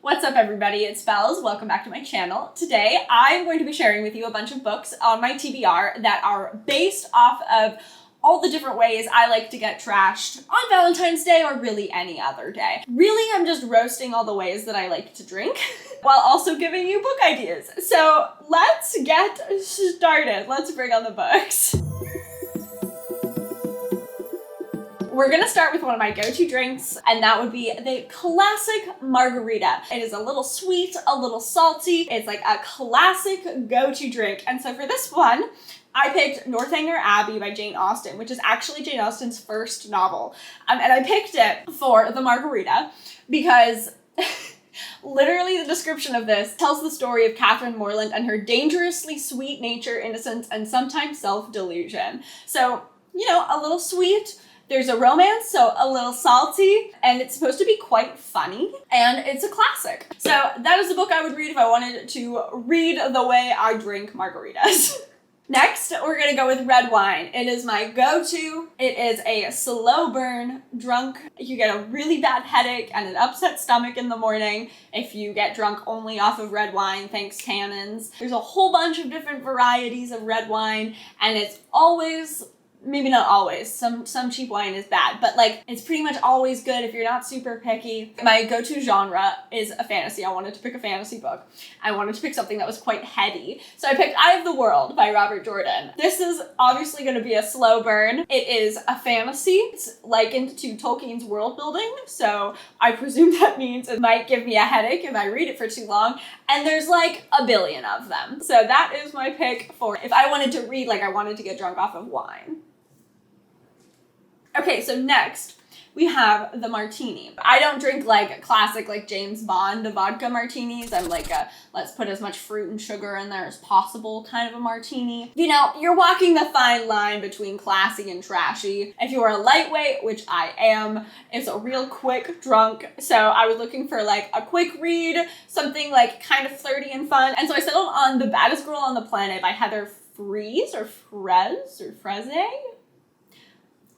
What's up everybody, it's Bells. Welcome back to my channel. Today I'm going to be sharing with you a bunch of books on my TBR that are based off of all the different ways I like to get trashed on Valentine's Day or really any other day. Really, I'm just roasting all the ways that I like to drink while also giving you book ideas. So let's get started. Let's bring on the books. We're gonna start with one of my go-to drinks, and that would be the classic margarita. It is a little sweet, a little salty. It's like a classic go-to drink. And so for this one, I picked Northanger Abbey by Jane Austen, which is actually Jane Austen's first novel. And I picked it for the margarita because literally the description of this tells the story of Catherine Morland and her dangerously sweet nature, innocence, and sometimes self-delusion. So, you know, a little sweet. There's a romance, so a little salty, and it's supposed to be quite funny, and it's a classic. So that is the book I would read if I wanted to read the way I drink margaritas. Next, we're gonna go with red wine. It is my go-to. It is a slow burn drunk. You get a really bad headache and an upset stomach in the morning if you get drunk only off of red wine, thanks tannins. There's a whole bunch of different varieties of red wine, and it's always, maybe not always, some cheap wine is bad, but like it's pretty much always good if you're not super picky. My go-to genre is a fantasy. I wanted to pick a fantasy book. I wanted to pick something that was quite heady. So I picked Eye of the World by Robert Jordan. This is obviously going to be a slow burn. It is a fantasy. It's likened to Tolkien's world building, so I presume that means it might give me a headache if I read it for too long, and there's like a billion of them. So that is my pick for if I wanted to read like I wanted to get drunk off of wine. Okay, so next we have the martini. I don't drink like classic like James Bond vodka martinis. I'm like a let's put as much fruit and sugar in there as possible kind of a martini. You know, you're walking the fine line between classy and trashy. If you are a lightweight, which I am, it's a real quick drunk. So I was looking for like a quick read, something like kind of flirty and fun. And so I settled on The Baddest Girl on the Planet by Heather Freze or Freze.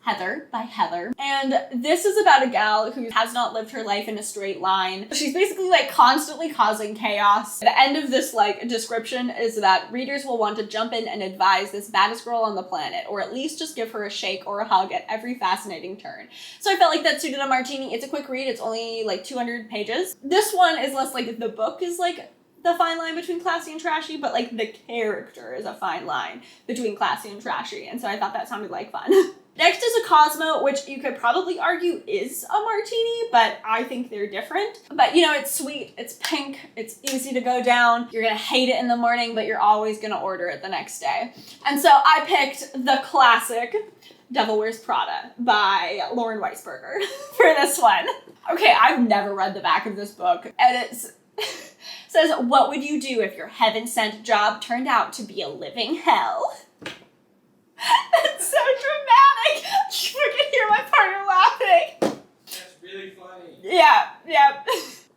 Heather by Heather. And this is about a gal who has not lived her life in a straight line. She's basically like constantly causing chaos. The end of this like description is that readers will want to jump in and advise this baddest girl on the planet, or at least just give her a shake or a hug at every fascinating turn. So I felt like that suited a martini. It's a quick read. It's only like 200 pages. This one is less like the book is like the fine line between classy and trashy, but like the character is a fine line between classy and trashy. And so I thought that sounded like fun. Next is a Cosmo, which you could probably argue is a martini, but I think they're different. But you know, it's sweet, it's pink, it's easy to go down. You're gonna hate it in the morning, but you're always gonna order it the next day. And so I picked the classic Devil Wears Prada by Lauren Weisberger for this one. Okay, I've never read the back of this book, and it's says, what would you do if your heaven-sent job turned out to be a living hell? It's so dramatic. You can hear my partner laughing. That's really funny. Yeah.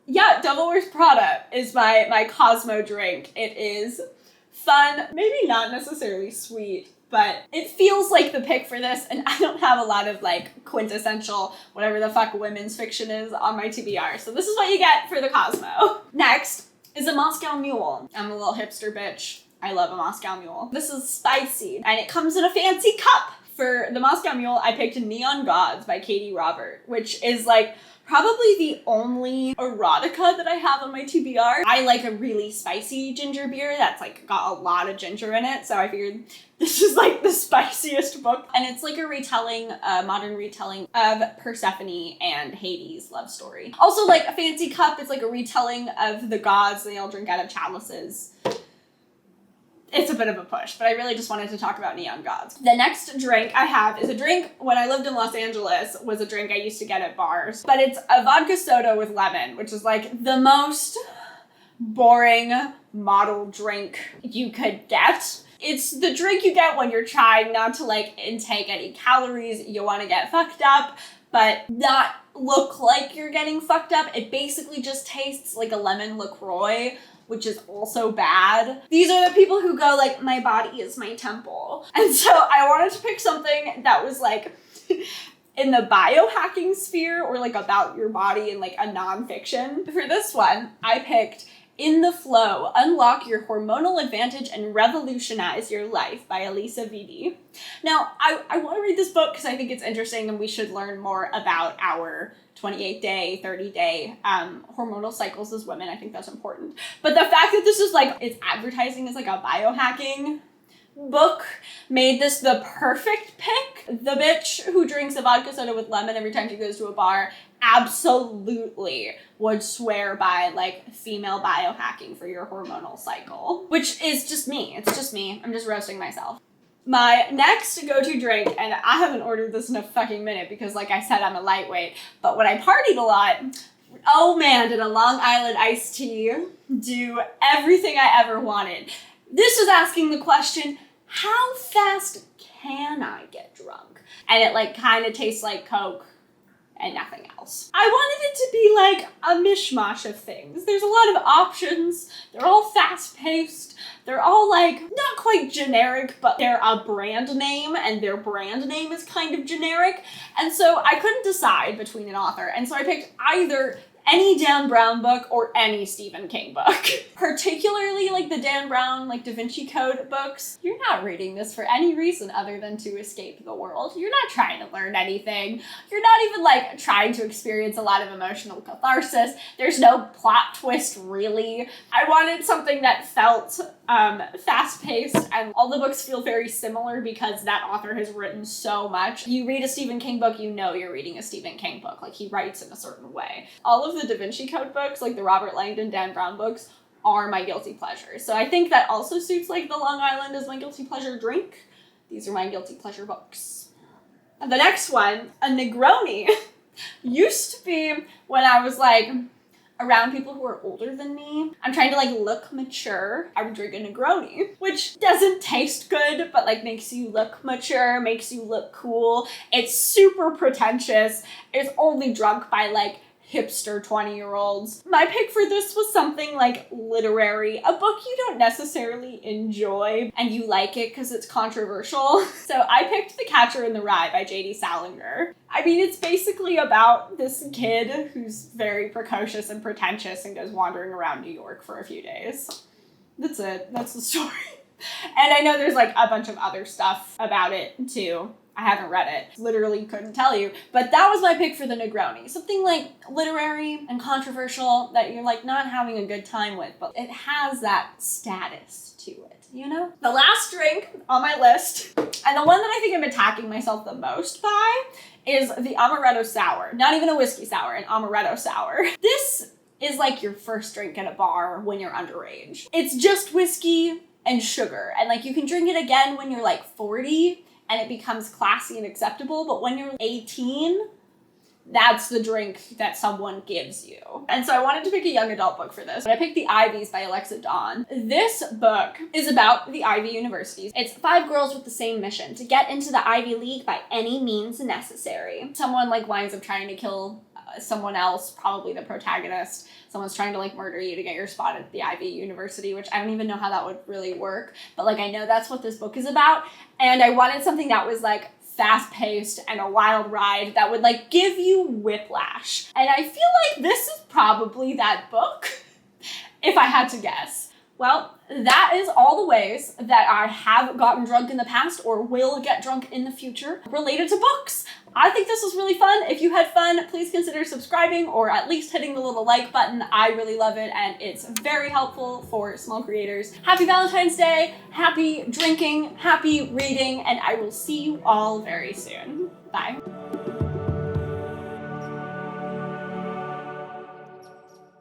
Yeah, Devil Wears Prada is my Cosmo drink. It is fun, maybe not necessarily sweet, but it feels like the pick for this, and I don't have a lot of like quintessential whatever the fuck women's fiction is on my TBR, so this is what you get for the Cosmo. Next is a Moscow Mule. I'm a little hipster bitch. I love a Moscow Mule. This is spicy, and it comes in a fancy cup. For the Moscow Mule, I picked Neon Gods by Katie Robert, which is like probably the only erotica that I have on my TBR. I like a really spicy ginger beer that's like got a lot of ginger in it, so I figured this is like the spiciest book. And it's like a retelling, a modern retelling of Persephone and Hades' love story. Also like a fancy cup, it's like a retelling of the gods. They all drink out of chalices. It's a bit of a push, but I really just wanted to talk about Neon Gods. The next drink I have is a drink, when I lived in Los Angeles, was a drink I used to get at bars. But it's a vodka soda with lemon, which is like the most boring model drink you could get. It's the drink you get when you're trying not to like intake any calories, you want to get fucked up, but not look like you're getting fucked up. It basically just tastes like a lemon LaCroix, which is also bad. These are the people who go like, my body is my temple. And so I wanted to pick something that was like, in the biohacking sphere or like about your body in like a nonfiction. For this one, I picked In the Flow, Unlock Your Hormonal Advantage and Revolutionize Your Life by Elisa Vitti. Now, I want to read this book because I think it's interesting and we should learn more about our 28-day, 30-day hormonal cycles as women. I think that's important. But the fact that this is like, it's advertising as like a biohacking book made this the perfect pick. The bitch who drinks a vodka soda with lemon every time she goes to a bar absolutely would swear by like female biohacking for your hormonal cycle, which is just me. It's just me. I'm just roasting myself. My next go-to drink, and I haven't ordered this in a fucking minute because like I said, I'm a lightweight, but when I partied a lot, oh man, did a Long Island iced tea do everything I ever wanted. This was asking the question, how fast can I get drunk? And it like kind of tastes like Coke and nothing else. I wanted it to be like a mishmash of things. There's a lot of options. They're all fast-paced. They're all like not quite generic, but they're a brand name and their brand name is kind of generic. And so I couldn't decide between an author. And so I picked either any Dan Brown book or any Stephen King book. Particularly like the Dan Brown, like Da Vinci Code books. You're not reading this for any reason other than to escape the world. You're not trying to learn anything. You're not even like trying to experience a lot of emotional catharsis. There's no plot twist really. I wanted something that felt fast-paced, and all the books feel very similar because that author has written so much. You read a Stephen King book, you know you're reading a Stephen King book. Like he writes in a certain way. All of the Da Vinci Code books, like the Robert Langdon, Dan Brown books, are my guilty pleasures. So I think that also suits like the Long Island as my guilty pleasure drink. These are my guilty pleasure books. And the next one, a Negroni, used to be when I was like around people who are older than me. I'm trying to like look mature. I would drink a Negroni, which doesn't taste good, but like makes you look mature, makes you look cool. It's super pretentious. It's only drunk by like hipster 20-year-olds. My pick for this was something like literary, a book you don't necessarily enjoy and you like it because it's controversial. So I picked The Catcher in the Rye by J.D. Salinger. I mean, it's basically about this kid who's very precocious and pretentious and goes wandering around New York for a few days. That's it. That's the story. And I know there's like a bunch of other stuff about it too. I haven't read it. Literally couldn't tell you. But that was my pick for the Negroni. Something like literary and controversial that you're like not having a good time with, but it has that status to it, you know? The last drink on my list, and the one that I think I'm attacking myself the most by, is the Amaretto Sour. Not even a whiskey sour, an Amaretto Sour. This is like your first drink at a bar when you're underage. It's just whiskey and sugar. And like you can drink it again when you're like 40, and it becomes classy and acceptable, but when you're 18, that's the drink that someone gives you. And so I wanted to pick a young adult book for this. I picked The Ivies by Alexa Dawn. This book is about the Ivy Universities. It's 5 girls with the same mission, to get into the Ivy League by any means necessary. Someone like winds up trying to kill someone else, probably the protagonist. Someone's trying to like murder you to get your spot at the Ivy University, which I don't even know how that would really work. But like I know that's what this book is about. And I wanted something that was like fast-paced and a wild ride that would like give you whiplash. And I feel like this is probably that book, if I had to guess. Well, that is all the ways that I have gotten drunk in the past or will get drunk in the future related to books. I think this was really fun. If you had fun, please consider subscribing or at least hitting the little like button. I really love it and it's very helpful for small creators. Happy Valentine's Day, happy drinking, happy reading, and I will see you all very soon. Bye.